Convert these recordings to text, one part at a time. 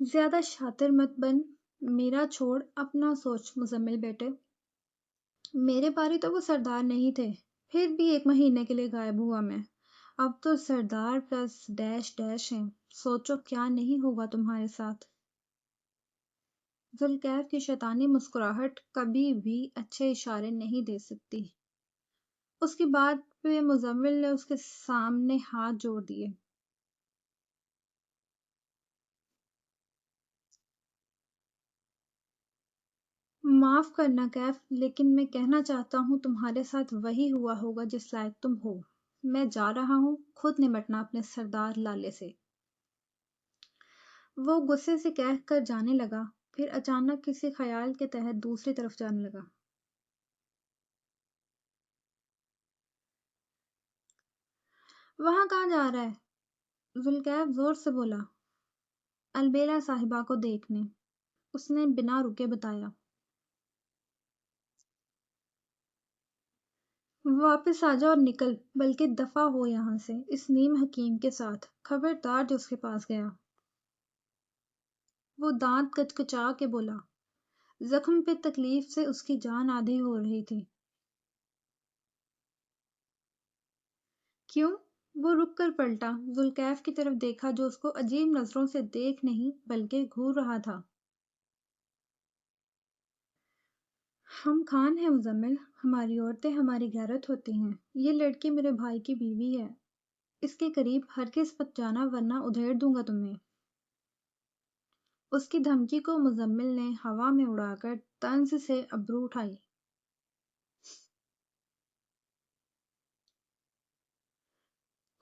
زیادہ شاطر مت بن، میرا چھوڑ اپنا سوچ مزمل بیٹے۔ میرے پاری تو وہ سردار نہیں تھے، پھر بھی 1 مہینے کے لیے غائب ہوا میں۔ اب تو سردار پلس ڈیش ڈیش ہیں، سوچو کیا نہیں ہوگا تمہارے ساتھ۔ ذوالکیف کی شیطانی مسکراہٹ کبھی بھی اچھے اشارے نہیں دے سکتی۔ اس کی بات پہ مزمل نے اس کے سامنے ہاتھ جوڑ دیے۔ معاف کرنا کیف، لیکن میں کہنا چاہتا ہوں تمہارے ساتھ وہی ہوا ہوگا جس لائق تم ہو۔ میں جا رہا ہوں خود نمٹنا اپنے سردار لالے سے۔ وہ غصے سے کہہ کر جانے لگا، پھر اچانک کسی خیال کے تحت دوسری طرف جانے لگا۔ وہاں کہاں جا رہا ہے؟ ذوالکیف زور سے بولا۔ البیلا صاحبہ کو دیکھنے، اس نے بنا رکے بتایا۔ واپس آ جا اور نکل، بلکہ دفع ہو یہاں سے، اس نیم حکیم کے ساتھ، خبردار جو اس کے پاس گیا۔ وہ دانت کچکچا کے بولا۔ زخم پہ تکلیف سے اس کی جان آدھی ہو رہی تھی۔ کیوں؟ وہ رک کر پلٹا، ذوالکیف کی طرف دیکھا جو اس کو عجیب نظروں سے دیکھ نہیں بلکہ گھور رہا تھا۔ ہم خان ہیں مزمل، ہماری عورتیں ہماری غیرت ہوتی ہیں۔ یہ لڑکی میرے بھائی کی بیوی ہے، اس کے قریب ہرگز مت جانا ورنہ ادھیڑ دوں گا تمہیں۔ اس کی دھمکی کو مزمل نے ہوا میں اڑا کر طنز سے ابرو اٹھائی۔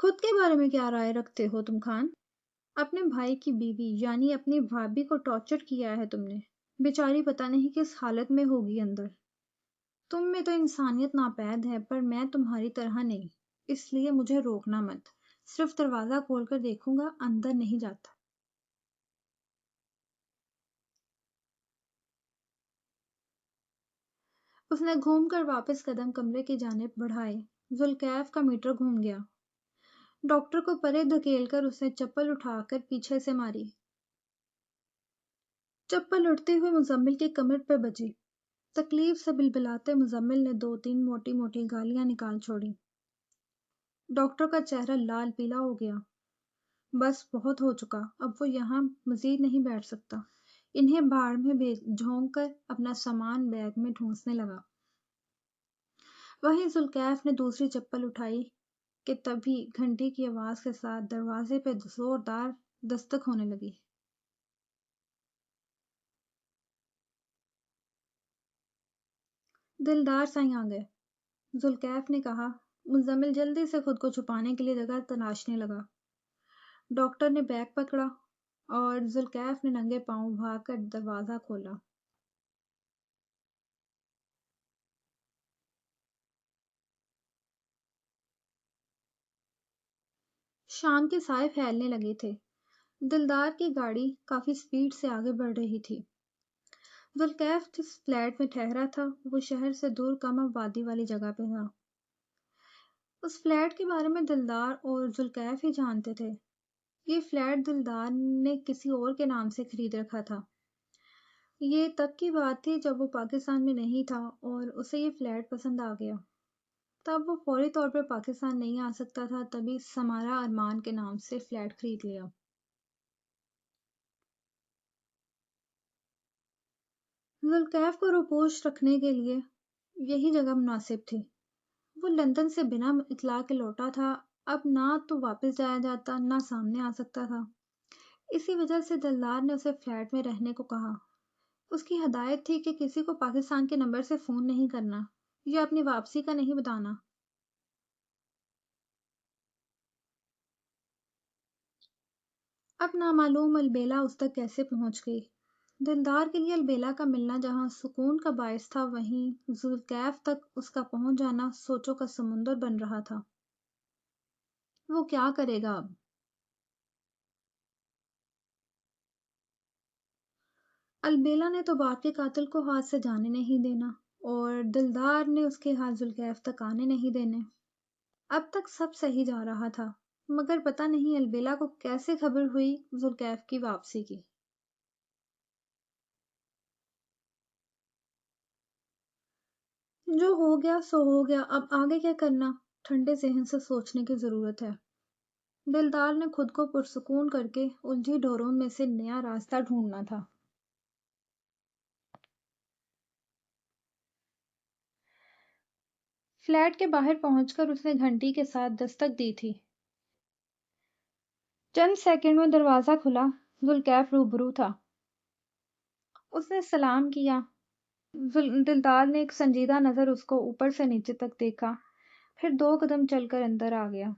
خود کے بارے میں کیا رائے رکھتے ہو تم خان؟ اپنے بھائی کی بیوی یعنی اپنی بھابھی کو ٹارچر کیا ہے تم نے، بیچاری پتہ نہیں کس حالت میں ہوگی اندر۔ تم میں تو انسانیت ناپید ہے، پر میں تمہاری طرح نہیں، اس لیے مجھے روکنا مت، صرف دروازہ کھول کر دیکھوں گا، اندر نہیں جاتا۔ اس نے گھوم کر واپس قدم کمرے کی جانب بڑھائے۔ ذوالکیف کا میٹر گھوم گیا۔ ڈاکٹر کو پرے دھکیل کر اس نے چپل اٹھا کر پیچھے سے ماری۔ چپل اٹھتے ہوئے مزمل کی کمر پہ بجی۔ تکلیف سے بلبلاتے مزمل نے 2 3 موٹی موٹی گالیاں نکال چھوڑی۔ ڈاکٹر کا چہرہ لال پیلا ہو گیا۔ بس بہت ہو چکا، اب وہ یہاں مزید نہیں بیٹھ سکتا۔ انہیں بھاڑ میں جھونک کر اپنا سامان بیگ میں ٹھونسنے لگا۔ وہیں ذوالکیف نے دوسری چپل اٹھائی کہ تبھی گھنٹی کی آواز کے ساتھ دروازے پہ زوردار دستک ہونے لگی۔ دلدار سائیں آ گئے، ذوالکیف نے کہا۔ مزمل جلدی سے خود کو چھپانے کے لیے جگہ تلاشنے لگا۔ ڈاکٹر نے بیگ پکڑا اور ذوالکیف نے ننگے پاؤں بھاگ کر دروازہ کھولا۔ شام کے سائے پھیلنے لگے تھے۔ دلدار کی گاڑی کافی سپیڈ سے آگے بڑھ رہی تھی۔ ذوالکیف جس فلیٹ میں ٹھہرا تھا وہ شہر سے دور کم آبادی والی جگہ پہ تھا۔ اس فلیٹ کے بارے میں دلدار اور ذوالکیف ہی جانتے تھے۔ یہ فلیٹ دلدار نے کسی اور کے نام سے خرید رکھا تھا۔ یہ تب کی بات تھی جب وہ پاکستان میں نہیں تھا اور اسے یہ فلیٹ پسند آ گیا۔ تب وہ فوری طور پر پاکستان نہیں آ سکتا تھا، تبھی سمارا ارمان کے نام سے فلیٹ خرید لیا۔ ذوالکیف کو روپوش رکھنے کے لیے یہی جگہ مناسب تھی۔ وہ لندن سے بنا اطلاع کے لوٹا تھا، اب نہ تو واپس جایا جاتا نہ سامنے آ سکتا تھا۔ اسی وجہ سے دلدار نے اسے فلیٹ میں رہنے کو کہا۔ اس کی ہدایت تھی کہ کسی کو پاکستان کے نمبر سے فون نہیں کرنا یا اپنی واپسی کا نہیں بتانا۔ اب نامعلوم البیلا اس تک کیسے پہنچ گئی؟ دلدار کے لیے البیلا کا ملنا جہاں سکون کا باعث تھا، وہیں ذوالکیف تک اس کا پہنچ جانا سوچوں کا سمندر بن رہا تھا۔ وہ کیا کرے گا اب؟ البیلا نے تو باپ کے قاتل کو ہاتھ سے جانے نہیں دینا اور دلدار نے اس کے ہاتھ ذوالکیف تک آنے نہیں دینے۔ اب تک سب صحیح جا رہا تھا، مگر پتہ نہیں البیلا کو کیسے خبر ہوئی ذوالکیف کی واپسی کی۔ جو ہو گیا سو ہو گیا، اب آگے کیا کرنا؟ ٹھنڈے ذہن سے سوچنے کی ضرورت ہے۔ دلدار نے خود کو پرسکون کر کے الجھی ڈوروں میں سے نیا راستہ ڈھونڈنا تھا۔ فلیٹ کے باہر پہنچ کر اس نے گھنٹی کے ساتھ دستک دی تھی۔ چند سیکنڈ میں دروازہ کھلا۔ ذوالکیف روبرو تھا۔ اس نے سلام کیا۔ دلدار نے ایک سنجیدہ نظر اس کو اوپر سے نیچے تک دیکھا، پھر 2 قدم چل کر اندر آ گیا۔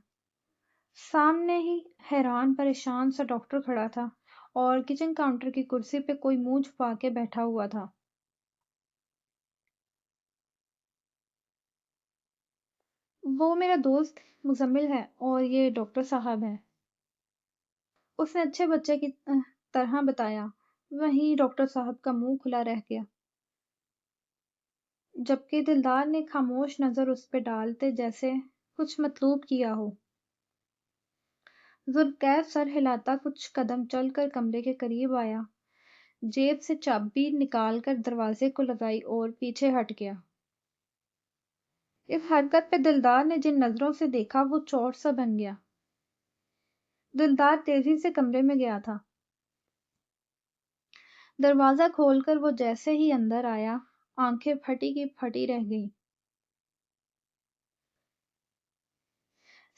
سامنے ہی حیران پریشان سا ڈاکٹر کھڑا تھا اور کچن کاؤنٹر کی کرسی پہ کوئی منہ چھپا کے بیٹھا ہوا تھا۔ وہ میرا دوست مزمل ہے اور یہ ڈاکٹر صاحب ہے، اس نے اچھے بچے کی طرح بتایا۔ وہیں ڈاکٹر صاحب کا منہ کھلا رہ گیا، جبکہ دلدار نے خاموش نظر اس پہ ڈالتے جیسے کچھ مطلوب کیا ہو۔ ذوالکیف سر ہلاتا کچھ قدم چل کر کمرے کے قریب آیا، جیب سے چابی نکال کر دروازے کو لگائی اور پیچھے ہٹ گیا۔ اس حرکت پہ دلدار نے جن نظروں سے دیکھا وہ چور سا بن گیا۔ دلدار تیزی سے کمرے میں گیا تھا۔ دروازہ کھول کر وہ جیسے ہی اندر آیا، آنکھیں پھٹی کی پھٹی رہ گئیں۔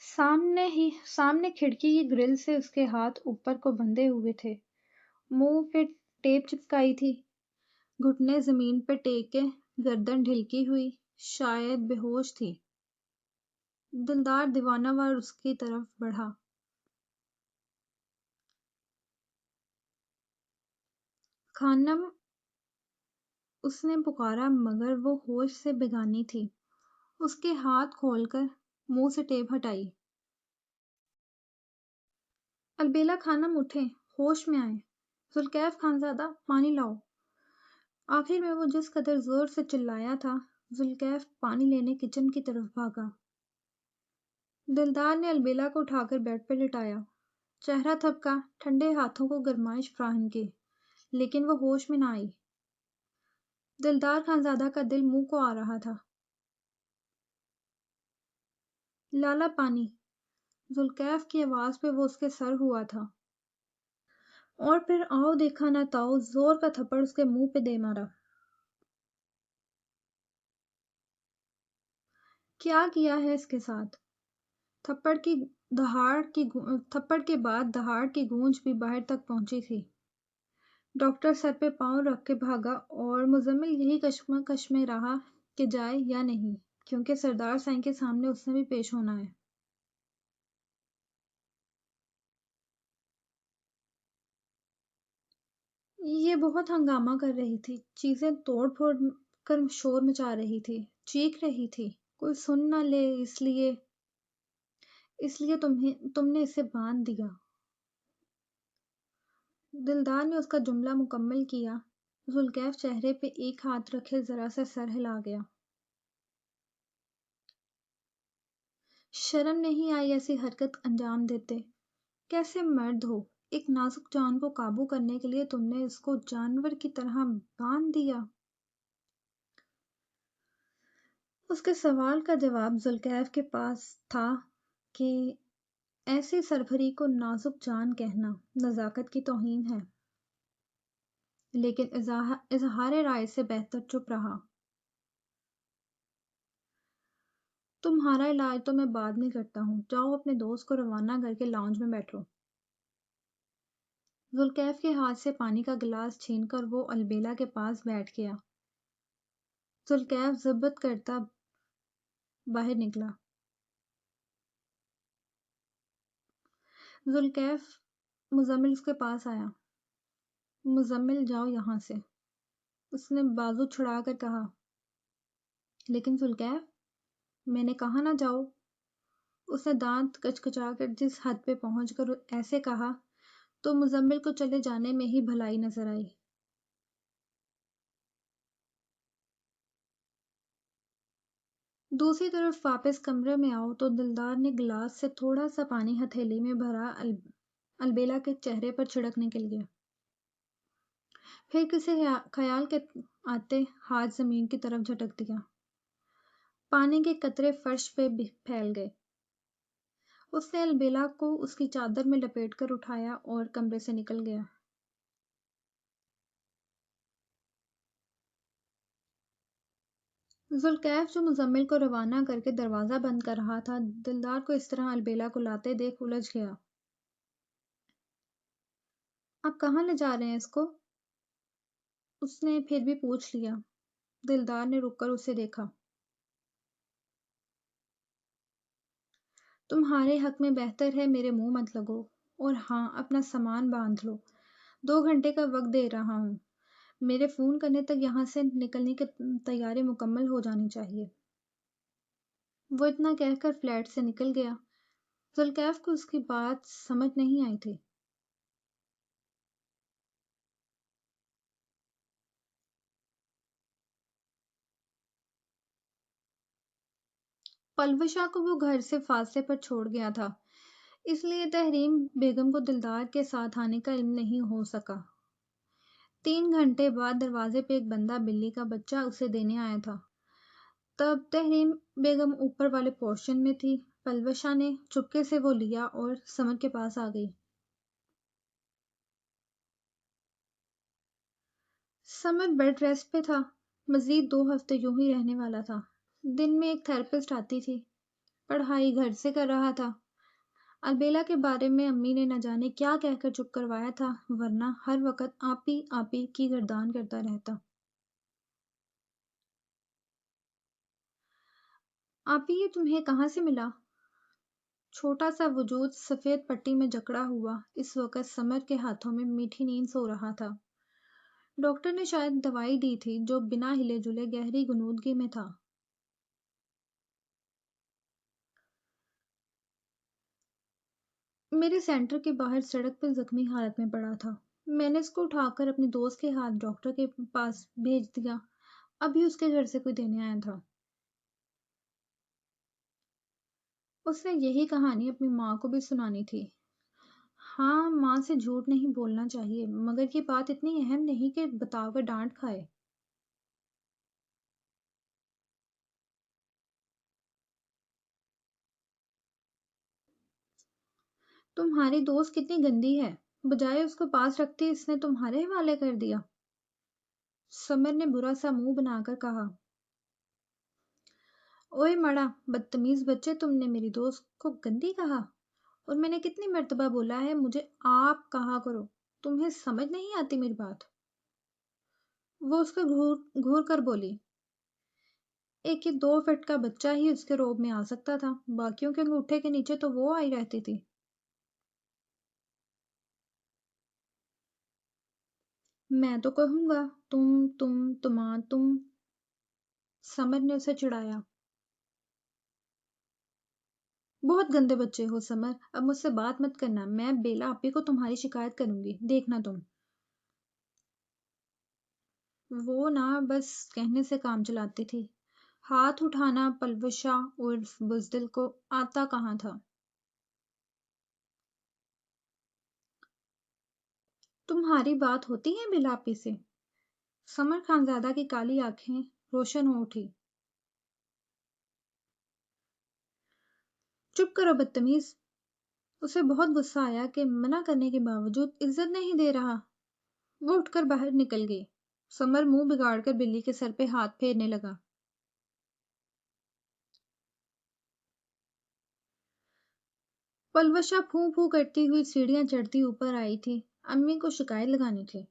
سامنے کھڑکی کی گرل سے اس کے ہاتھ اوپر کو بندھے ہوئے تھے، منہ پہ ٹیپ چپکائی تھی، گھٹنے زمین پہ ٹیکے، گردن ڈھلکی ہوئی، شاید بے ہوش تھی۔ دلدار دیوانہ وار اس کی طرف بڑھا۔ خانم، اس نے پکارا مگر وہ ہوش سے بیگانی تھی۔ اس کے ہاتھ کھول کر منہ سے ٹیپ ہٹائی۔ البیلا خانم اٹھیں، ہوش میں آئیں۔ ذوالکیف خانزادہ، پانی لاؤ۔ آخر میں وہ جس قدر زور سے چلایا تھا، ذوالکیف پانی لینے کچن کی طرف بھاگا۔ دلدار نے البیلا کو اٹھا کر بیڈ پہ لٹایا، چہرہ تھپکا، ٹھنڈے ہاتھوں کو گرمائش فراہم کی، لیکن وہ ہوش میں نہ آئی۔ دلدار خانزادہ کا دل منہ کو آ رہا تھا۔ لالا پانی۔ ذوالکیف کی آواز پہ وہ اس کے سر ہوا تھا، اور پھر آؤ دیکھا نہ تاؤ زور کا تھپڑ اس کے منہ پہ دے مارا۔ کیا کیا ہے اس کے ساتھ؟ تھپڑ کے بعد دہاڑ کی گونج بھی باہر تک پہنچی تھی۔ ڈاکٹر سر پہ پاؤں رکھ کے بھاگا اور مزمل یہی کشمکش میں رہا کہ جائے یا نہیں، کیونکہ سردار سائیں کے سامنے اس نے بھی پیش ہونا ہے۔ یہ بہت ہنگامہ کر رہی تھی، چیزیں توڑ پھوڑ کر شور مچا رہی تھی، چیخ رہی تھی، کوئی سن نہ لے اس لیے تم نے اسے باندھ دیا۔ دلدار نے اس کا جملہ مکمل کیا۔ ذوالکیف چہرے پہ ایک ہاتھ رکھے ذرا سا سر ہلا گیا۔ شرم نہیں آئی ایسی حرکت انجام دیتے؟ کیسے مرد ہو؟ ایک نازک جان کو قابو کرنے کے لیے تم نے اس کو جانور کی طرح باندھ دیا۔ اس کے سوال کا جواب ذوالکیف کے پاس تھا کہ ایسی سربری کو نازک جان کہنا نزاکت کی توہین ہے، لیکن اظہار رائے سے بہتر چپ رہا۔ تمہارا علاج تو میں بعد میں کرتا ہوں، جاؤ اپنے دوست کو روانہ کر کے لاؤنج میں بیٹھو۔ ذوالکیف کے ہاتھ سے پانی کا گلاس چھین کر وہ البیلا کے پاس بیٹھ گیا۔ ذوالکیف ضبط کرتا باہر نکلا۔ ذوالکیف، مزمل اس کے پاس آیا۔ مزمل، جاؤ یہاں سے، اس نے بازو چھڑا کر کہا۔ لیکن ذوالکیف، میں نے کہا نہ جاؤ۔ اس نے دانت کچکچا کر جس حد پہ پہنچ کر ایسے کہا تو مزمل کو چلے جانے میں ہی بھلائی نظر آئی۔ دوسری طرف واپس کمرے میں آؤ تو دلدار نے گلاس سے تھوڑا سا پانی ہتھیلی میں بھرا البیلا کے چہرے پر چھڑکنے کے لیے، پھر کسی خیال کے آتے ہاتھ زمین کی طرف جھٹک دیا۔ پانی کے قطرے فرش پہ پھیل گئے۔ اس نے البیلا کو اس کی چادر میں لپیٹ کر اٹھایا اور کمرے سے نکل گیا۔ ذوالکیف جو مزمل کو روانہ کر کے دروازہ بند کر رہا تھا، دلدار کو اس طرح البیلا کو لاتے دیکھ الجھ گیا۔ آپ کہاں لے جا رہے ہیں اس کو؟ اس نے پھر بھی پوچھ لیا۔ دلدار نے رک کر اسے دیکھا۔ تمہارے حق میں بہتر ہے میرے منہ مت لگو، اور ہاں، اپنا سامان باندھ لو۔ 2 گھنٹے کا وقت دے رہا ہوں۔ میرے فون کرنے تک یہاں سے نکلنے کی تیاری مکمل ہو جانی چاہیے۔ وہ اتنا کہہ کر فلیٹ سے نکل گیا۔ ذوالکیف کو اس کی بات سمجھ نہیں آئی تھی۔ پلوشا کو وہ گھر سے فاصلے پر چھوڑ گیا تھا، اس لیے تحریم بیگم کو دلدار کے ساتھ آنے کا علم نہیں ہو سکا۔ 3 گھنٹے بعد دروازے پہ ایک بندہ بلی کا بچہ اسے دینے آیا تھا۔ تب تحریم بیگم اوپر والے پورشن میں تھی۔ پلوشا نے چپکے سے وہ لیا اور سمر کے پاس آ گئی۔ سمر بیڈ ریسٹ پہ تھا، مزید 2 ہفتے یوں ہی رہنے والا تھا۔ دن میں ایک تھراپسٹ آتی تھی، پڑھائی گھر سے کر رہا تھا۔ البیلا کے بارے میں امی نے نہ جانے کیا کہہ کر چپ کروایا تھا، ورنہ ہر وقت آپی آپی کی گردان کرتا رہتا۔ آپی یہ تمہیں کہاں سے ملا؟ چھوٹا سا وجود سفید پٹی میں جکڑا ہوا اس وقت سمر کے ہاتھوں میں میٹھی نیند سو رہا تھا۔ ڈاکٹر نے شاید دوائی دی تھی جو بنا ہلے جلے گہری غنودگی میں تھا۔ میرے سینٹر کے باہر سڑک پر زخمی حالت میں پڑا تھا۔ میں نے اس کو اٹھا کر اپنے دوست کے ہاتھ ڈاکٹر کے پاس بھیج دیا۔ ابھی اس کے گھر سے کوئی دینے آیا تھا۔ اس نے یہی کہانی اپنی ماں کو بھی سنانی تھی۔ ہاں، ماں سے جھوٹ نہیں بولنا چاہیے، مگر یہ بات اتنی اہم نہیں کہ بتا کر ڈانٹ کھائے۔ تمہاری دوست کتنی گندی ہے، بجائے اس کو پاس رکھتی اس نے تمہارے حوالے کر دیا۔ سمر نے برا سا منہ بنا کر کہا۔ اوئے مڑا بدتمیز بچے، تم نے میری دوست کو گندی کہا؟ اور میں نے کتنی مرتبہ بولا ہے مجھے آپ کہا کرو، تمہیں سمجھ نہیں آتی میری بات؟ وہ اس کو گھور کر بولی۔ ایک یہ 2 فٹ کا بچہ ہی اس کے روب میں آ سکتا تھا، باقیوں کے انگوٹھے کے نیچے تو وہ آئی رہتی تھی۔ میں تو کہوں گا تم۔ سمر نے اسے چڑھایا۔ بہت گندے بچے ہو سمر، اب مجھ سے بات مت کرنا، میں بیلا آپی کو تمہاری شکایت کروں گی، دیکھنا تم۔ وہ نہ بس کہنے سے کام چلاتی تھی۔ ہاتھ اٹھانا پلوشا عرف بزدل کو آتا کہاں تھا۔ تمہاری بات ہوتی ہے بیلا آپی سے؟ سمر خانزادہ کی کالی آنکھیں روشن ہو اٹھی۔ چپ کرو بدتمیز۔ اسے بہت غصہ آیا کہ منع کرنے کے باوجود عزت نہیں دے رہا۔ وہ اٹھ کر باہر نکل گئی۔ سمر منہ بگاڑ کر بلی کے سر پہ ہاتھ پھیرنے لگا۔ پلوشا پھوں پھوں کرتی ہوئی سیڑھیاں چڑھتی اوپر آئی تھی۔ امی کو شکایت لگانی تھی۔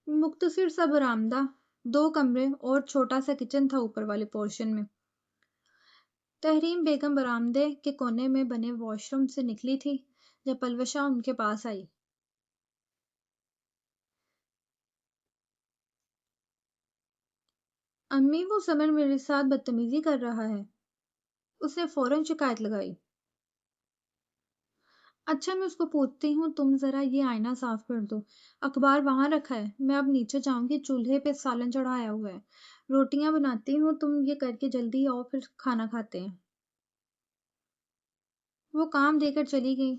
مختصر سا برآمدہ، 2 کمرے اور چھوٹا سا کچن تھا اوپر والے پورشن میں۔ تحریم بیگم برآمدے کے کونے میں بنے واش روم سے نکلی تھی جب پلوشا ان کے پاس آئی۔ امی وہ سمر میرے ساتھ بدتمیزی کر رہا ہے۔ اس نے فوراً شکایت لگائی۔ اچھا میں اس کو پوچھتی ہوں، تم ذرا یہ آئینہ صاف کر دو۔ اخبار وہاں رکھا ہے، میں اب نیچے جاؤں گی، چولہے پہ سالن چڑھایا ہوا ہے، روٹیاں بناتی ہوں، تم یہ کر کے جلدی آؤ پھر کھانا کھاتے ہیں۔ وہ کام دے کر چلی گئی۔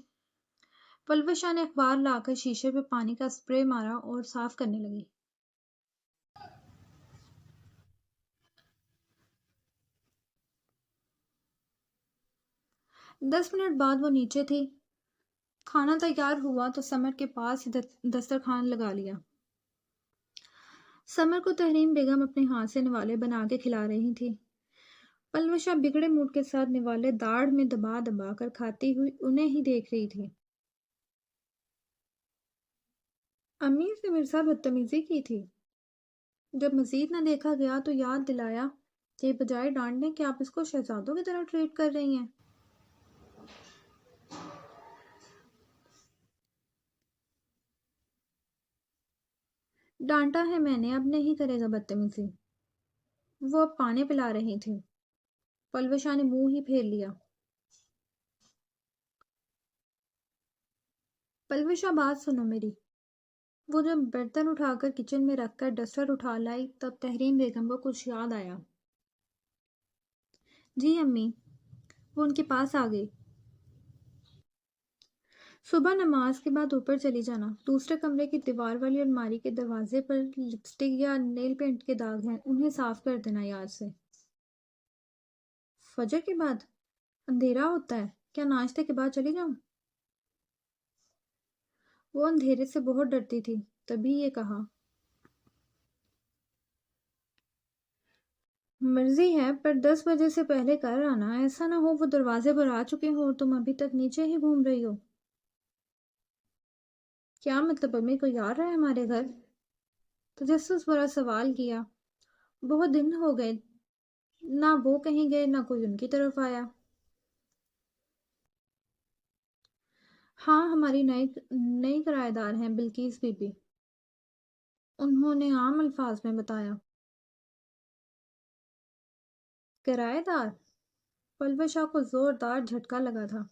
پلوشا نے اخبار لا کر شیشے پہ پانی کا سپرے مارا اور صاف کرنے لگی۔ 10 منٹ بعد وہ نیچے تھی۔ کھانا تیار ہوا تو سمر کے پاس ہی دسترخوان لگا لیا۔ سمر کو تحریم بیگم اپنے ہاتھ سے نوالے بنا کے کھلا رہی تھی۔ پلوشا بگڑے موڈ کے ساتھ نوالے داڑھ میں دبا دبا کر کھاتی ہوئی انہیں ہی دیکھ رہی تھی۔ امی نے میرے ساتھ بدتمیزی کی تھی۔ جب مزید نہ دیکھا گیا تو یاد دلایا کہ بجائے ڈانٹنے کہ آپ اس کو شہزادوں کی طرح ٹریٹ کر رہی ہیں۔ ڈانٹا ہے میں نے، اب نہیں کرے گا بدتمیزی۔ وہ اب پانی پلا رہی تھی۔ پلوشا نے منہ ہی پھیر لیا۔ پلوشا بات سنو میری۔ وہ جب برتن اٹھا کر کچن میں رکھ کر ڈسٹر اٹھا لائی تب تحریم بیگم کو کچھ یاد آیا۔ جی امی۔ وہ ان کے پاس آ گئی۔ صبح نماز کے بعد اوپر چلی جانا۔ دوسرے کمرے کی دیوار والی الماری کے دروازے پر لپسٹک یا نیل پینٹ کے داغ ہیں، انہیں صاف کر دینا یاد سے۔ فجر کے بعد؟ اندھیرا ہوتا ہے، کیا ناشتے کے بعد چلی جاؤں؟ وہ اندھیرے سے بہت ڈرتی تھی، تبھی یہ کہا۔ مرضی ہے، پر 10 بجے سے پہلے کر آنا، ایسا نہ ہو وہ دروازے پر آ چکے ہو اور تم ابھی تک نیچے ہی گھوم رہی ہو۔ کیا مطلب امی کوئی آ رہا ہے ہمارے گھر؟ تجسس بھرا سوال کیا۔ بہت دن ہو گئے، نہ وہ کہیں گئے نہ کوئی ان کی طرف آیا۔ ہاں، ہماری نئی کرایہ دار ہیں بلقیس بی بی، انہوں نے عام الفاظ میں بتایا۔ کرایہ دار؟ پلوشا کو زوردار جھٹکا لگا تھا۔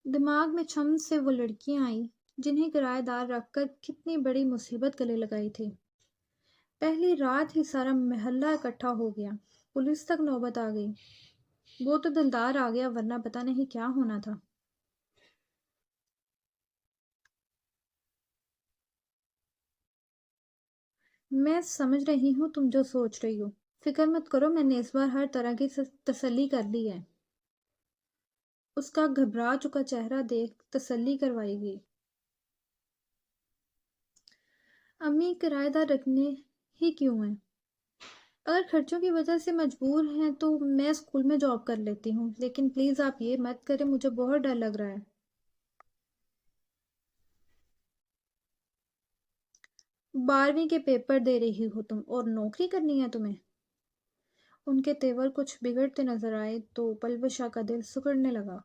دماغ میں چھم سے وہ لڑکیاں آئیں جنہیں کرایہ دار رکھ کر کتنی بڑی مصیبت گلے لگائی تھی۔ پہلی رات ہی سارا محلہ اکٹھا ہو گیا، پولیس تک نوبت آ گئی۔ وہ تو دلدار آ گیا ورنہ پتہ نہیں کیا ہونا تھا۔ میں سمجھ رہی ہوں تم جو سوچ رہی ہو، فکر مت کرو، میں نے اس بار ہر طرح کی تسلی کر لی ہے۔ اس کا گھبرا چکا چہرہ دیکھ تسلی کروائی گئی۔ امی کرایہ دار رکھنے ہی کیوں ہیں؟ اگر خرچوں کی وجہ سے مجبور ہیں تو میں اسکول میں جاب کر لیتی ہوں، لیکن پلیز آپ یہ مت کریں، مجھے بہت ڈر لگ رہا ہے۔ بارہویں کے پیپر دے رہی ہو تم اور نوکری کرنی ہے تمہیں؟ ان کے تیور کچھ بگڑتے نظر آئے تو پلوشا کا دل سکڑنے لگا۔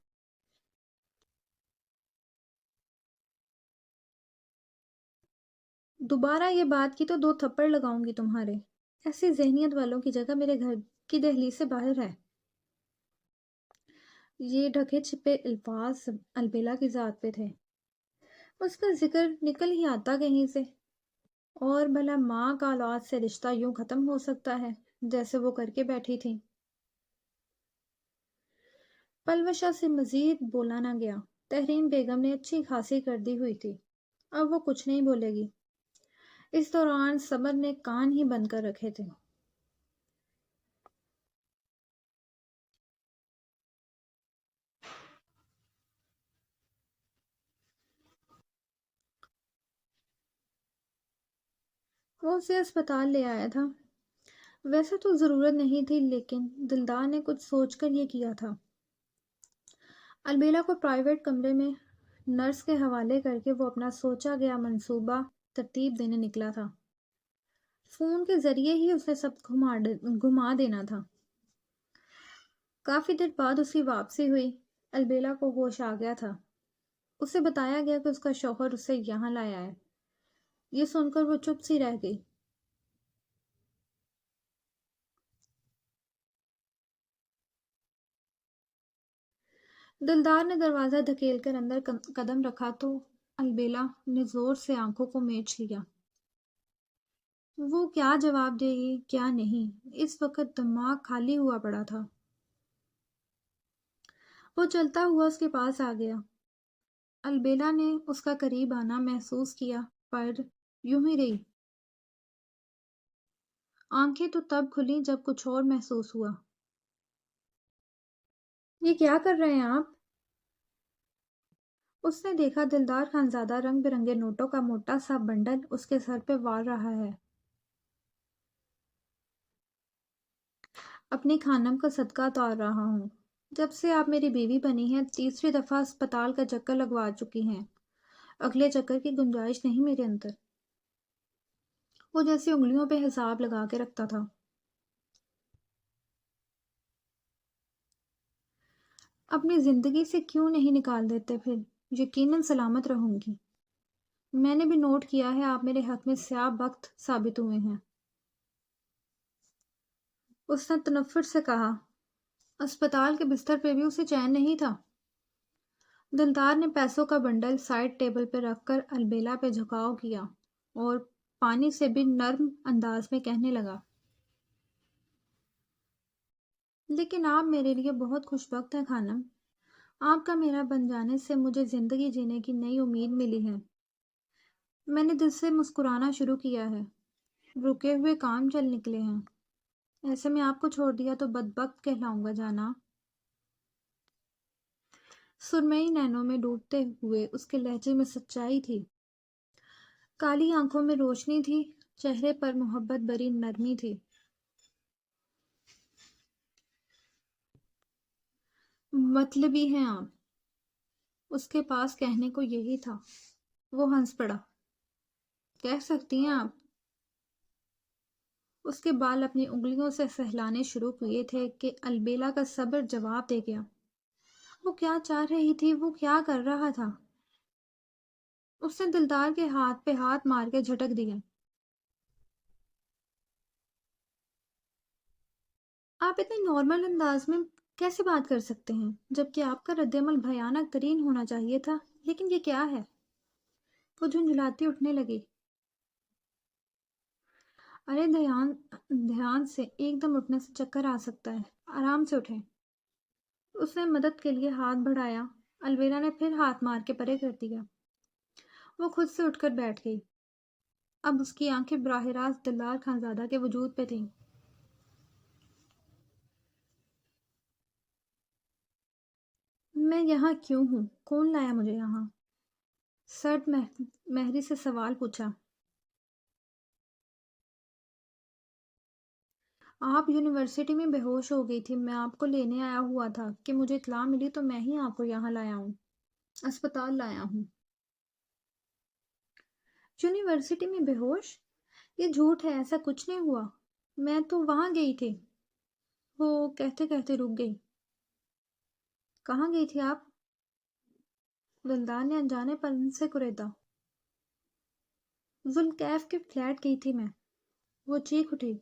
دوبارہ یہ بات کی تو 2 تھپڑ لگاؤں گی تمہارے۔ ایسی ذہنیت والوں کی جگہ میرے گھر کی دہلیز سے باہر ہے۔ یہ ڈھکے چھپے الفاظ البیلا کی ذات پہ تھے۔ اس کا ذکر نکل ہی آتا کہیں سے، اور بھلا ماں کا اولاد سے رشتہ یوں ختم ہو سکتا ہے جیسے وہ کر کے بیٹھی تھی۔ پلوشا سے مزید بولا نہ گیا۔ تحریم بیگم نے اچھی خاصی کر دی ہوئی تھی، اب وہ کچھ نہیں بولے گی۔ اس دوران صبر نے کان ہی بند کر رکھے تھے۔ وہ اسے اسپتال لے آیا تھا۔ ویسے تو ضرورت نہیں تھی، لیکن دلدار نے کچھ سوچ کر یہ کیا تھا۔ البیلا کو پرائیویٹ کمرے میں نرس کے حوالے کر کے وہ اپنا سوچا گیا منصوبہ ترتیب دینے نکلا تھا۔ فون کے ذریعے ہی اسے سب گھما دینا تھا۔ کافی دیر بعد اس کی واپسی ہوئی۔ البیلا کو ہوش آ گیا تھا۔ اسے بتایا گیا کہ اس کا شوہر اسے یہاں لایا ہے۔ یہ سن کر وہ چپ سی رہ گئی۔ دلدار نے دروازہ دھکیل کر اندر قدم رکھا تو البیلا نے زور سے آنکھوں کو میچ لیا۔ وہ کیا جواب دے گی کیا نہیں، اس وقت دماغ خالی ہوا پڑا تھا۔ وہ چلتا ہوا اس کے پاس آ گیا۔ البیلا نے اس کا قریب آنا محسوس کیا، پر یوں ہی رہی۔ آنکھیں تو تب کھلی جب کچھ اور محسوس ہوا۔ یہ کیا کر رہے ہیں آپ؟ اس نے دیکھا دلدار خانزادہ رنگ برنگے نوٹوں کا موٹا سا بنڈل اس کے سر پہ وار رہا ہے۔ اپنی خانم کا صدقہ اتار رہا ہوں۔ جب سے آپ میری بیوی بنی ہیں تیسری دفعہ اسپتال کا چکر لگوا چکی ہیں۔ اگلے چکر کی گنجائش نہیں میرے اندر۔ وہ جیسے انگلیوں پہ حساب لگا کے رکھتا تھا۔ اپنی زندگی سے کیوں نہیں نکال دیتے پھر؟ یقیناً سلامت رہوں گی۔ میں نے بھی نوٹ کیا ہے آپ میرے حق میں سیاہ بخت ثابت ہوئے ہیں۔ اس نے تنفر سے کہا۔ اسپتال کے بستر پہ بھی اسے چین نہیں تھا۔ دلدار نے پیسوں کا بنڈل سائڈ ٹیبل پہ رکھ کر البیلا پہ جھکاؤ کیا اور پانی سے بھی نرم انداز میں کہنے لگا، لیکن آپ میرے لیے بہت خوش بخت ہیں خانم۔ آپ کا میرا بن جانے سے مجھے زندگی جینے کی نئی امید ملی ہے۔ میں نے دل سے مسکرانا شروع کیا ہے۔ رکے ہوئے کام چل نکلے ہیں۔ ایسے میں آپ کو چھوڑ دیا تو بدبخت کہلاؤں گا جانا۔ سرمئی نینوں میں ڈوبتے ہوئے اس کے لہجے میں سچائی تھی۔ کالی آنکھوں میں روشنی تھی، چہرے پر محبت بھری نرمی تھی۔ مطلبی ہیں آپ، اس کے پاس کہنے کو یہی تھا۔ وہ ہنس پڑا۔ کہہ سکتی ہیں آپ۔ اس کے بال اپنی انگلیوں سے سہلانے شروع کیے تھے کہ البیلا کا صبر جواب دے گیا۔ وہ کیا چاہ رہی تھی، وہ کیا کر رہا تھا؟ اس نے دلدار کے ہاتھ پہ ہاتھ مار کے جھٹک دیا۔ آپ اتنے نارمل انداز میں کیسے بات کر سکتے ہیں جبکہ آپ کا رد عمل بھیانک ترین ہونا چاہیے تھا؟ لیکن یہ کیا ہے؟ وہ جھنجھلاتی اٹھنے لگی۔ ارے دھیان سے، ایک دم اٹھنے سے چکر آ سکتا ہے، آرام سے اٹھیں۔ اس نے مدد کے لیے ہاتھ بڑھایا۔ الویرا نے پھر ہاتھ مار کے پرے کر دیا۔ وہ خود سے اٹھ کر بیٹھ گئی۔ اب اس کی آنکھیں براہ راست دلدار خانزادہ کے وجود پہ تھیں۔ میں یہاں کیوں ہوں؟ کون لایا مجھے یہاں؟ سرد مہری سے سوال پوچھا۔ آپ یونیورسٹی میں بے ہوش ہو گئی تھی، میں آپ کو لینے آیا ہوا تھا کہ مجھے اطلاع ملی تو میں ہی آپ کو یہاں لایا ہوں، اسپتال لایا ہوں۔ یونیورسٹی میں بے ہوش؟ یہ جھوٹ ہے، ایسا کچھ نہیں ہوا۔ میں تو وہاں گئی تھی۔ وہ کہتے کہتے رک گئی۔ کہاں گئی تھی آپ؟ دلدار نے انجانے پن سے کریدا۔ ذوالکیف کے فلیٹ گئی تھی میں۔ وہ چیخ اٹھی۔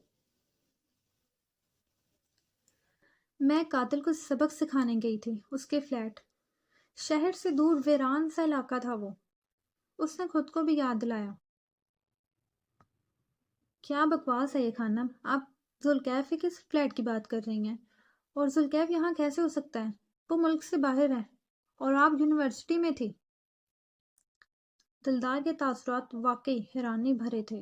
میں قاتل کو سبق سکھانے گئی تھی اس کے فلیٹ۔ شہر سے دور ویران سا علاقہ تھا وہ۔ اس نے خود کو بھی یاد دلایا۔ کیا بکواس ہے یہ خانم، آپ ذوالکیف کے کس فلیٹ کی بات کر رہی ہیں؟ اور ذوالکیف یہاں کیسے ہو سکتا ہے؟ وہ ملک سے باہر ہے اور آپ یونیورسٹی میں تھی۔ دلدار کے تاثرات واقعی حیرانی بھرے تھے۔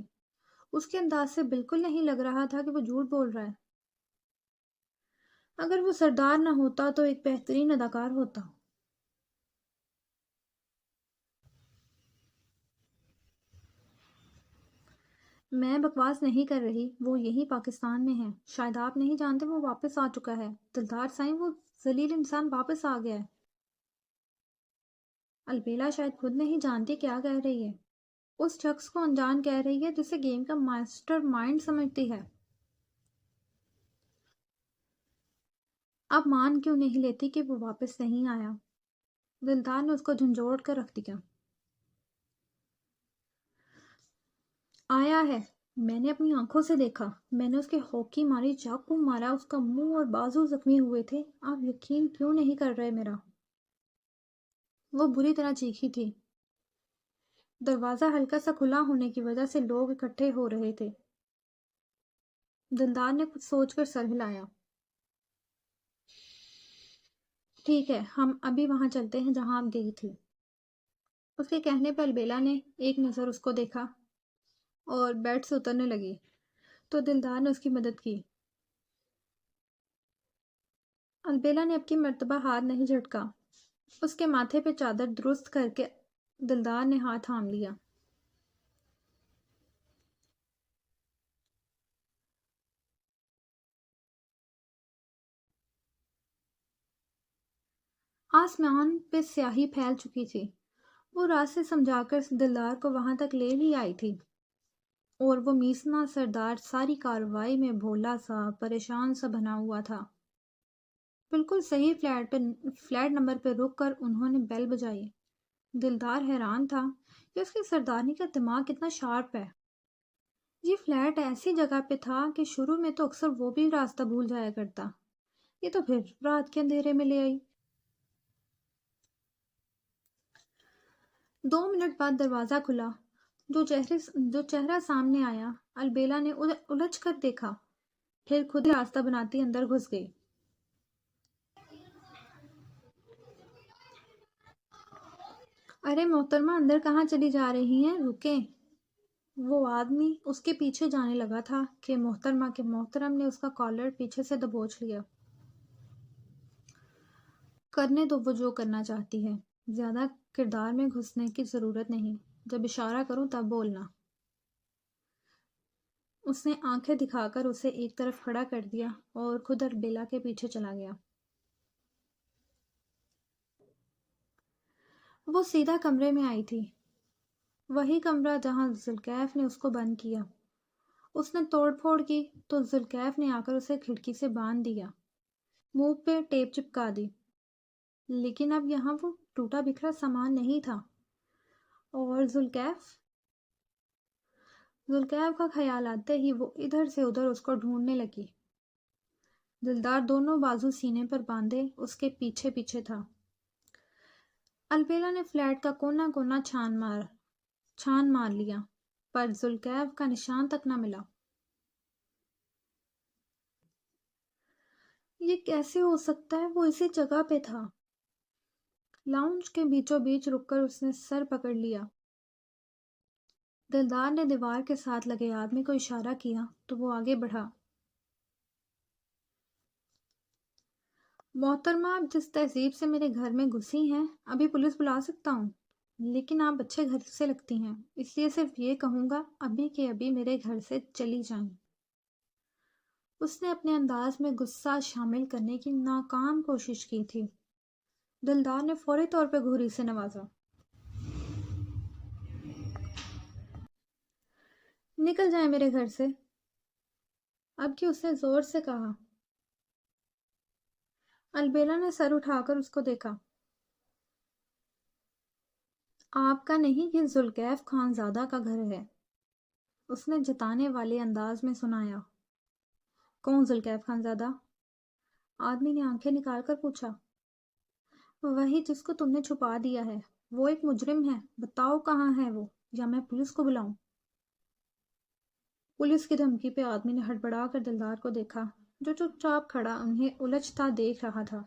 اس کے انداز سے بالکل نہیں لگ رہا تھا کہ وہ جھوٹ بول رہا ہے۔ اگر وہ سردار نہ ہوتا تو ایک بہترین اداکار ہوتا۔ میں بکواس نہیں کر رہی، وہ یہی پاکستان میں ہے۔ شاید آپ نہیں جانتے وہ واپس آ چکا ہے۔ دلدار سائیں، وہ ذلیل انسان واپس آ گیا ہے۔ البیلا شاید خود نہیں جانتی کیا کہہ رہی ہے۔ اس شخص کو انجان کہہ رہی ہے جسے گیم کا ماسٹر مائنڈ سمجھتی ہے۔ اب مان کیوں نہیں لیتی کہ وہ واپس نہیں آیا؟ دلدار نے اس کو جھنجھوڑ کر رکھ دیا۔ آیا ہے، میں نے اپنی آنکھوں سے دیکھا۔ میں نے اس کے ہوکی ماری، چاقو مارا، اس کا منہ اور بازو زخمی ہوئے تھے۔ آپ یقین کیوں نہیں کر رہے میرا؟ وہ بری طرح چیخی تھی۔ دروازہ ہلکا سا کھلا ہونے کی وجہ سے لوگ اکٹھے ہو رہے تھے۔ دلدار نے کچھ سوچ کر سر ہلایا۔ ٹھیک ہے، ہم ابھی وہاں چلتے ہیں جہاں آپ گئی تھی۔ اس کے کہنے پر البیلا نے ایک نظر اس کو دیکھا اور بیڈ سے اترنے لگی تو دلدار نے اس کی مدد کی۔ البیلا نے اب کی مرتبہ ہاتھ نہیں جھٹکا. اس کے ماتھے پہ چادر درست کر کے دلدار نے ہاتھ تھام لیا. آسمان پہ سیاہی پھیل چکی تھی. وہ راستے سمجھا کر دلدار کو وہاں تک لے ہی آئی تھی، اور وہ میسنا سردار ساری کارروائی میں بھولا سا پریشان سا بنا ہوا تھا. بالکل صحیح فلیٹ نمبر پہ رک کر انہوں نے بیل بجائی. دلدار حیران تھا کہ اس کی سردارنی کا دماغ کتنا شارپ ہے. یہ فلیٹ ایسی جگہ پہ تھا کہ شروع میں تو اکثر وہ بھی راستہ بھول جایا کرتا. یہ تو پھر رات کے اندھیرے میں لے آئی. 2 منٹ بعد دروازہ کھلا. جو چہرہ سامنے آیا البیلا نے الجھ کر دیکھا، پھر خود ہی راستہ بناتی اندر گھس گئی. ارے محترمہ، اندر کہاں چلی جا رہی ہیں؟ رکیں. وہ آدمی اس کے پیچھے جانے لگا تھا کہ محترمہ کے محترم نے اس کا کالر پیچھے سے دبوچ لیا. کرنے دو وہ جو کرنا چاہتی ہے. زیادہ کردار میں گھسنے کی ضرورت نہیں. جب اشارہ کروں تب بولنا. اس نے آنکھیں دکھا کر اسے ایک طرف کھڑا کر دیا اور خود البیلا کے پیچھے چلا گیا. وہ سیدھا کمرے میں آئی تھی، وہی کمرہ جہاں ذوالکیف نے اس کو بند کیا. اس نے توڑ پھوڑ کی تو ذوالکیف نے آ کر اسے کھڑکی سے باندھ دیا، منہ پہ ٹیپ چپکا دی. لیکن اب یہاں وہ ٹوٹا بکھرا سامان نہیں تھا. اور ذوالکیف کا خیال آتے ہی وہ ادھر سے ادھر اس کو ڈھونڈنے لگی. دلدار دونوں بازو سینے پر باندھے اس کے پیچھے پیچھے تھا. البیلا نے فلیٹ کا کونا کونا چھان مار لیا، پر ذوالکیف کا نشان تک نہ ملا. یہ کیسے ہو سکتا ہے؟ وہ اسی جگہ پہ تھا. لاؤنج کے بیچوں بیچ رک کر اس نے سر پکڑ لیا. دلدار نے دیوار کے ساتھ لگے آدمی کو اشارہ کیا تو وہ آگے بڑھا. محترمہ، آپ جس تہذیب سے میرے گھر میں گھسی ہیں، ابھی پولیس بلا سکتا ہوں، لیکن آپ اچھے گھر سے لگتی ہیں، اس لیے صرف یہ کہوں گا ابھی کے ابھی میرے گھر سے چلی جائیں. اس نے اپنے انداز میں غصہ شامل کرنے کی ناکام کوشش کی تھی. دلدار نے فوری طور پہ گھوری سے نوازا. نکل جائیں میرے گھر سے. اب کہ اس نے زور سے کہا. البیلا نے سر اٹھا کر اس کو دیکھا. آپ کا نہیں، یہ ذوالکیف خانزادہ کا گھر ہے، اس نے جتانے والے انداز میں سنایا. کون ذوالکیف خانزادہ؟ آدمی نے آنکھیں نکال کر پوچھا. وہی جس کو تم نے چھپا دیا ہے. وہ ایک مجرم ہے. بتاؤ کہاں ہے وہ، یا میں پولیس کو بلاؤں؟ پولیس کی دھمکی پہ آدمی نے ہڑبڑا کر دلدار کو دیکھا، جو چپ چاپ کھڑا انہیں الجھتا دیکھ رہا تھا.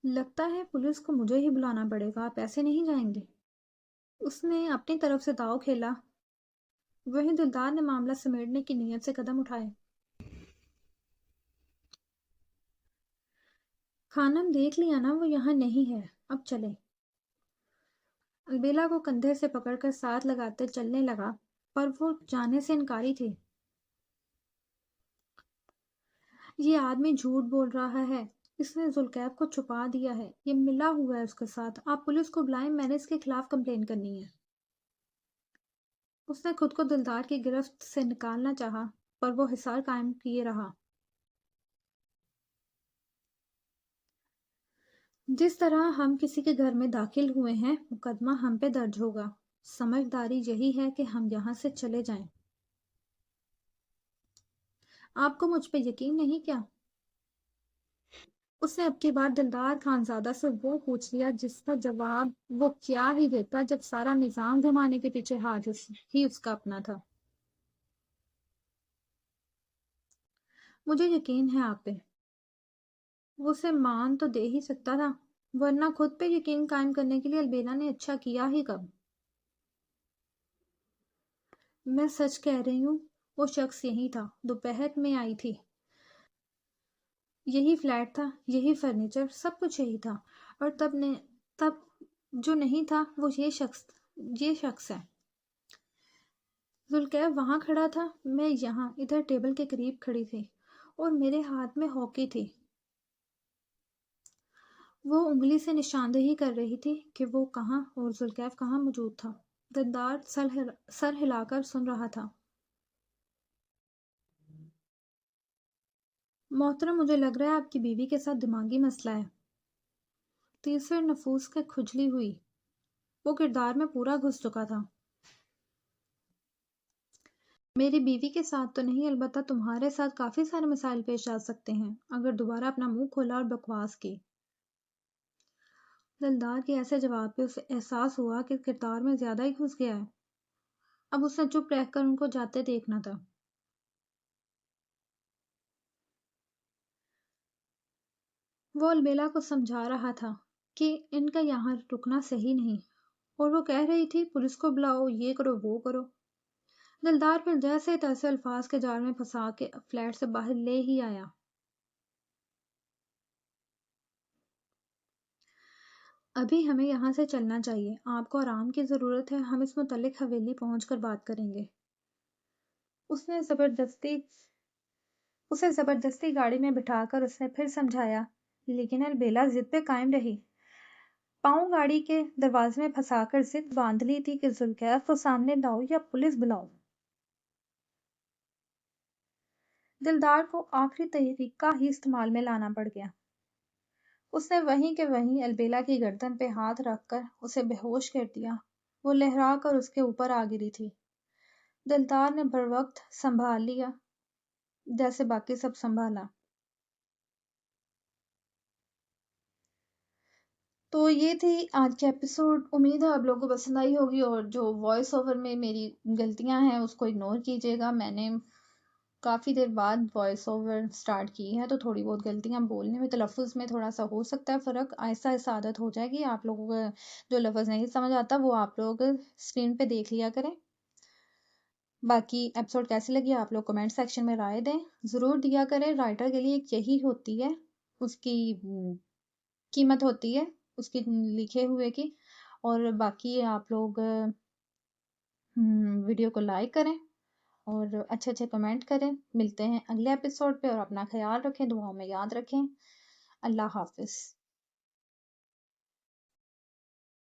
لگتا ہے پولیس کو مجھے ہی بلانا پڑے گا. آپ ایسے نہیں جائیں گے؟ اس نے اپنی طرف سے داؤ کھیلا. وہیں دلدار نے معاملہ سمیٹنے کی نیت سے قدم اٹھائے. خانم دیکھ لیا نا، وہ یہاں نہیں ہے. اب چلیں. البیلا کو کندھے سے پکڑ کر ساتھ لگاتے چلنے لگا، پر وہ جانے سے انکاری تھی. یہ آدمی جھوٹ بول رہا ہے. اس نے ذوالکیف کو چھپا دیا ہے. یہ ملا ہوا ہے اس کے ساتھ. آپ پولیس کو بلائیں، میں نے اس کے خلاف کمپلین کرنی ہے. اس نے خود کو دلدار کی گرفت سے نکالنا چاہا، پر وہ حصار قائم کیے رہا. جس طرح ہم کسی کے گھر میں داخل ہوئے ہیں، مقدمہ ہم پہ درج ہوگا. سمجھداری یہی ہے کہ ہم یہاں سے چلے جائیں. آپ کو مجھ پہ یقین نہیں کیا؟ اس نے اب کی بار دلدار خانزادہ سے وہ پوچھ لیا جس کا جواب وہ کیا ہی دیتا جب سارا نظام گھمانے کے پیچھے ہاتھ ہی اس کا اپنا تھا. مجھے یقین ہے آپ پہ. وہ اسے مان تو دے ہی سکتا تھا، ورنہ خود پہ یقین قائم کرنے کے لیے البیلا نے اچھا کیا ہی کب. میں سچ کہہ رہی ہوں. وہ شخص یہی تھا، دوپہر میں آئی تھی، یہی فلیٹ تھا، یہی فرنیچر، سب کچھ یہی تھا، اور تب جو نہیں تھا وہ یہ شخص ہے۔ ذوالکیف وہاں کھڑا تھا، میں یہاں ادھر ٹیبل کے قریب کھڑی تھی، اور میرے ہاتھ میں ہاکی تھی۔ وہ انگلی سے نشاندہی کر رہی تھی کہ وہ کہاں اور ذوالکیف کہاں موجود تھا۔ دلدار سر ہلا کر سن رہا تھا۔ محترم، مجھے لگ رہا ہے آپ کی بیوی کے ساتھ دماغی مسئلہ ہے۔ تیسرے نفوس کا کھجلی ہوئی، وہ کردار میں پورا گھس چکا تھا۔ میری بیوی کے ساتھ تو نہیں، البتہ تمہارے ساتھ کافی سارے مسائل پیش آ سکتے ہیں اگر دوبارہ اپنا منہ کھولا اور بکواس کی۔ دلدار کے ایسے جواب پہ اسے احساس ہوا کہ کردار میں زیادہ ہی گھس گیا ہے۔ اب اس نے چپ رہ کر ان کو جاتے دیکھنا تھا۔ وہ البیلا کو سمجھا رہا تھا کہ ان کا یہاں رکنا صحیح نہیں، اور وہ کہہ رہی تھی پولیس کو بلاؤ، یہ کرو وہ کرو۔ دلدار پھر جیسے تیسے الفاظ کے جال میں پھنسا کے فلیٹ سے باہر لے ہی آیا۔ ابھی ہمیں یہاں سے چلنا چاہیے، آپ کو آرام کی ضرورت ہے، ہم اس متعلق حویلی پہنچ کر بات کریں گے۔ اسے زبردستی گاڑی میں بٹھا کر اس نے پھر سمجھایا، لیکن البیلا ضد پہ قائم رہی۔ پاؤں گاڑی کے دروازے میں پھنسا کر ضد باندھ لی تھی کہ ذوالکیف کو سامنے لاؤ یا پولیس بلاؤ۔ دلدار کو آخری طریقہ ہی استعمال میں لانا پڑ گیا۔ اس نے وہیں کے وہیں البیلا کی گردن پہ ہاتھ رکھ کر اسے بے ہوش کر دیا۔ وہ لہرا کر اس کے اوپر آ گری تھی۔ دلدار نے بروقت سنبھال لیا جیسے باقی سب سنبھالا۔ تو یہ تھی آج کی ایپیسوڈ، امید ہے آپ لوگوں کو پسند آئی ہوگی، اور جو وائس اوور میں میری غلطیاں ہیں اس کو اگنور کیجیے گا۔ میں نے کافی دیر بعد وائس اوور سٹارٹ کی ہے، تو تھوڑی بہت غلطیاں بولنے میں، تلفظ میں تھوڑا سا ہو سکتا ہے فرق، آہستہ آہستہ عادت ہو جائے گی۔ آپ لوگوں کو جو لفظ نہیں سمجھ آتا وہ آپ لوگ اسکرین پہ دیکھ لیا کریں۔ باقی ایپیسوڈ کیسی لگی آپ لوگ کمنٹ سیکشن میں رائے دیں، ضرور دیا کریں۔ رائٹر کے لیے یہی ہوتی ہے، اس کی قیمت ہوتی ہے اس کی لکھے ہوئے کی۔ اور باقی آپ لوگ ویڈیو کو لائک کریں اور اچھے اچھے کمنٹ کریں۔ ملتے ہیں اگلے ایپیسوڈ پہ، اور اپنا خیال رکھیں، دعاؤں میں یاد رکھیں۔ اللہ حافظ۔